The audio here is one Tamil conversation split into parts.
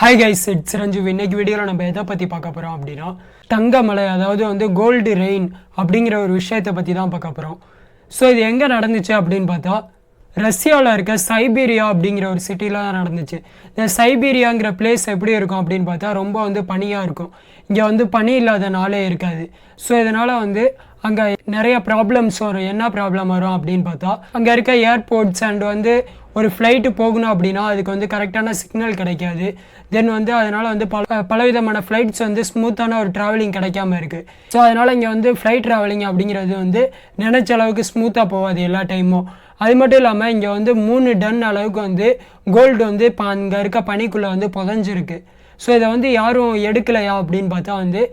Hi guys, it's Siranjeevi. இன்னைக்கு வீடியோல நம்ம எதை பத்தி பார்க்க போறோம் அப்படினா தங்கமலை அதாவது கோல்டு ரெயின் அப்படிங்கிற ஒரு விஷயத்தை பத்தி தான் பார்க்க போறோம். சோ இது எங்க நடந்துச்சு அப்படினு பார்த்தா ரஷ்யால இருக்க சைபீரியா அப்படிங்கிற ஒரு சிட்டில தான் நடந்துச்சு. இந்த சைபீரியாங்கிற பிளேஸ் எப்படி இருக்கும் அப்படினு பார்த்தா ரொம்ப பனியா இருக்கும். இங்க பனி இல்லாத நாளே இருக்காது. சோ இதனால அங்க நிறைய ப்ராப்ளம்ஸ் வரும். என்ன ப்ராப்ளம் வரும் அப்படின்னு பார்த்தா அங்க இருக்க ஏர்போர்ட்ஸ் அண்ட் ஒரு ஃப்ளைட்டு போகணும் அப்படின்னா அதுக்கு கரெக்டான சிக்னல் கிடைக்காது. தென் அதனால பலவிதமான ஃப்ளைட்ஸ் ஸ்மூத்தான ஒரு ட்ராவலிங் கிடைக்காம இருக்குது. ஸோ அதனால் இங்கே ஃப்ளைட் ட்ராவலிங் அப்படிங்கிறது நினச்ச அளவுக்கு ஸ்மூத்தாக போகாது எல்லா டைமும். அது மட்டும் இல்லாமல் இங்கே 3 டன் அளவுக்கு கோல்டு இப்போ அங்கே இருக்க பனிக்குள்ளே புதஞ்சிருக்கு. ஸோ இதை யாரும் எடுக்கலையா அப்படின்னு பார்த்தா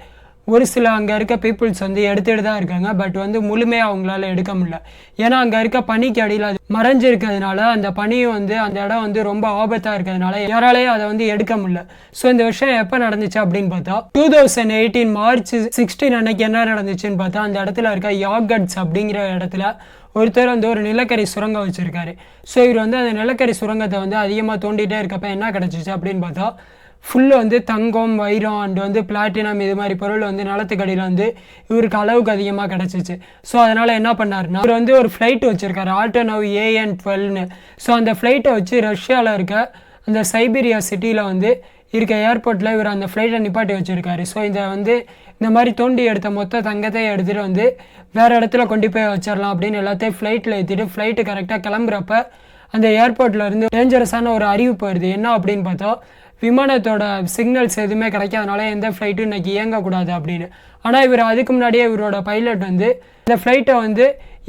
ஒரு சில அங்கே இருக்க பீப்புள்ஸ் எடுத்துகிட்டு தான் இருக்காங்க. பட் முழுமையாக அவங்களால எடுக்க முடியல. ஏன்னா அங்கே இருக்க பனிக்கு அடியில் அது மறைஞ்சிருக்கிறதுனால அந்த பனியும் அந்த இடம் ரொம்ப ஆபத்தாக இருக்கிறதுனால யாராலையும் அதை எடுக்க முடியல. ஸோ இந்த விஷயம் எப்போ நடந்துச்சு அப்படின்னு பார்த்தா 2018 மார்ச் 16 அன்னைக்கு என்ன நடந்துச்சுன்னு பார்த்தா அந்த இடத்துல இருக்க யாகட்ஸ் அப்படிங்கிற இடத்துல ஒருத்தர் ஒரு நிலக்கரி சுரங்கம் வச்சுருக்காரு. ஸோ இவர் அந்த நிலக்கரி சுரங்கத்தை அதிகமாக தோண்டிகிட்டே இருக்கப்ப என்ன கிடச்சிச்சு அப்படின்னு பார்த்தா ஃபுல்லு தங்கம், வைரம் அண்ட் பிளாட்டினம் இது மாதிரி பொருள் நிலத்துக்கடியில் இவருக்கு அளவுக்கு அதிகமாக கிடச்சிச்சு. ஸோ அதனால் என்ன பண்ணாருன்னா இவர் ஒரு ஃப்ளைட் வச்சுருக்காரு ஆல்டோனவ் AN-12ன்னு. ஸோ அந்த ஃப்ளைட்டை வச்சு ரஷ்யாவில் இருக்க அந்த சைபீரியா சிட்டியில் இருக்க ஏர்போர்ட்டில் இவர் அந்த ஃப்ளைட்டை நிப்பாட்டி வச்சுருக்காரு. ஸோ இந்த மாதிரி தோண்டி எடுத்த மொத்த தங்கத்தையும் எடுத்துகிட்டு வேறு இடத்துல கொண்டு போய் வச்சிடலாம் அப்படின்னு எல்லாத்தையும் ஃப்ளைட்டில் ஏற்றிட்டு ஃப்ளைட்டு கரெக்டாக கிளம்புறப்ப அந்த ஏர்போர்ட்டில் இருந்து டேஞ்சரஸான ஒரு அறிவிப்பு வருது. என்ன அப்படின்னு பார்த்தா விமானத்தோட சிக்னல்ஸ் எதுவுமே கிடைக்காதனால எந்த ஃப்ளைட்டும் இன்றைக்கி இயங்கக்கூடாது அப்படின்னு. ஆனால் இவர் அதுக்கு முன்னாடியே இவரோட பைலட் இந்த ஃப்ளைட்டை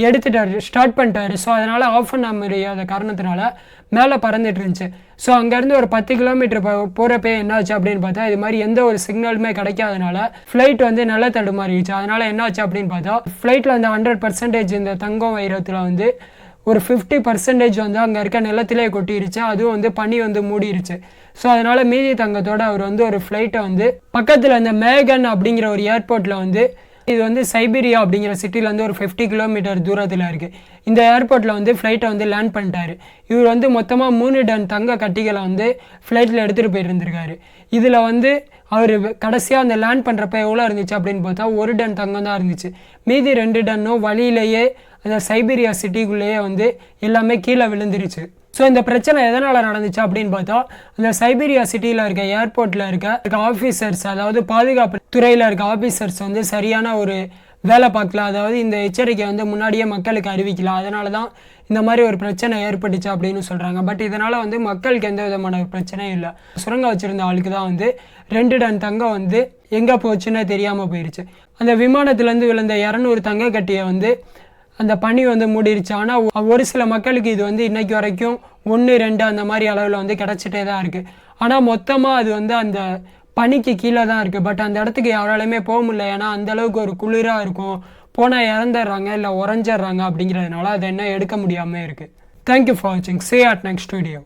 எடுத்துட்டார், ஸ்டார்ட் பண்ணிட்டாரு. ஸோ அதனால் ஆஃப் பண்ண முடியாத காரணத்தினால மேலே பறந்துட்டு இருந்துச்சு. ஸோ அங்கேருந்து ஒரு 10 கிலோமீட்டர் போகிறப்பே என்னாச்சு அப்படின்னு பார்த்தா இது மாதிரி எந்த ஒரு சிக்னலுமே கிடைக்காதனால ஃப்ளைட் நல்லா தடுமாறிடுச்சு. அதனால் என்னாச்சு அப்படின்னு பார்த்தா ஃப்ளைட்டில் 100% இந்த தங்கம் வைரத்தில் ஒரு 50% அங்கே இருக்க நிலத்திலே கொட்டிருச்சு. அதுவும் பனி மூடிருச்சு. ஸோ அதனால் மீதி தங்கத்தோடு அவர் ஒரு ஃப்ளைட்டை பக்கத்தில் இந்த மேகன் அப்படிங்கிற ஒரு ஏர்போர்ட்டில் இது சைபீரியா அப்படிங்கிற சிட்டிலேருந்து ஒரு 50 கிலோமீட்டர் தூரத்தில் இருக்குது. இந்த ஏர்போர்ட்டில் ஃப்ளைட்டை லேண்ட் பண்ணிட்டாரு. இவர் மொத்தமாக 3 டன் தங்க கட்டிகளை ஃப்ளைட்டில் எடுத்துகிட்டு போயிட்டு இருந்திருக்காரு. இதில் அவர் கடைசியாக அந்த லேண்ட் பண்ணுறப்ப எவ்வளோ இருந்துச்சு அப்படின்னு பார்த்தா 1 டன் தங்கம் தான் இருந்துச்சு. மீதி 2 டன்னும் வழியிலேயே அந்த சைபீரியா சிட்டிக்குள்ளேயே எல்லாமே கீழே விழுந்துருச்சு. ஸோ இந்த பிரச்சனை எதனால் நடந்துச்சு அப்படின்னு பார்த்தா அந்த சைபீரியா சிட்டியில் இருக்க ஏர்போர்ட்டில் இருக்க ஆஃபீஸர்ஸ், அதாவது பாதுகாப்பு துறையில் இருக்க ஆஃபீஸர்ஸ் சரியான ஒரு வேலை பார்க்கல. அதாவது இந்த எச்சரிக்கை முன்னாடியே மக்களுக்கு அறிவிக்கல. அதனால தான் இந்த மாதிரி ஒரு பிரச்சனை ஏற்பட்டுச்சு அப்படின்னு சொல்கிறாங்க. பட் இதனால் மக்களுக்கு எந்த விதமான பிரச்சனையும் இல்லை. சுரங்கம் வச்சுருந்த ஆளுக்கு தான் 2 டன் தங்கம் எங்கே போச்சுன்னு தெரியாமல் போயிடுச்சு. அந்த விமானத்துலேருந்து விழுந்த 200 தங்க கட்டியை அந்த பனி மூடிருச்சு. ஆனால் ஒரு சில மக்களுக்கு இது இன்னைக்கு வரைக்கும் 1, 2 அந்த மாதிரி அளவில் கிடச்சிட்டே தான் இருக்குது. ஆனால் மொத்தமாக அது அந்த பனிக்கு கீழே தான் இருக்குது. பட் அந்த இடத்துக்கு யாராலையுமே போக முடியல. ஏன்னா அந்தளவுக்கு ஒரு குளிராக இருக்கும். போனால் இறந்துடுறாங்க இல்லை உறைஞ்சிட்றாங்க அப்படிங்கிறதுனால அதை என்ன எடுக்க முடியாமல் இருக்குது. தேங்க்யூ ஃபார் வாட்சிங். See you at next video.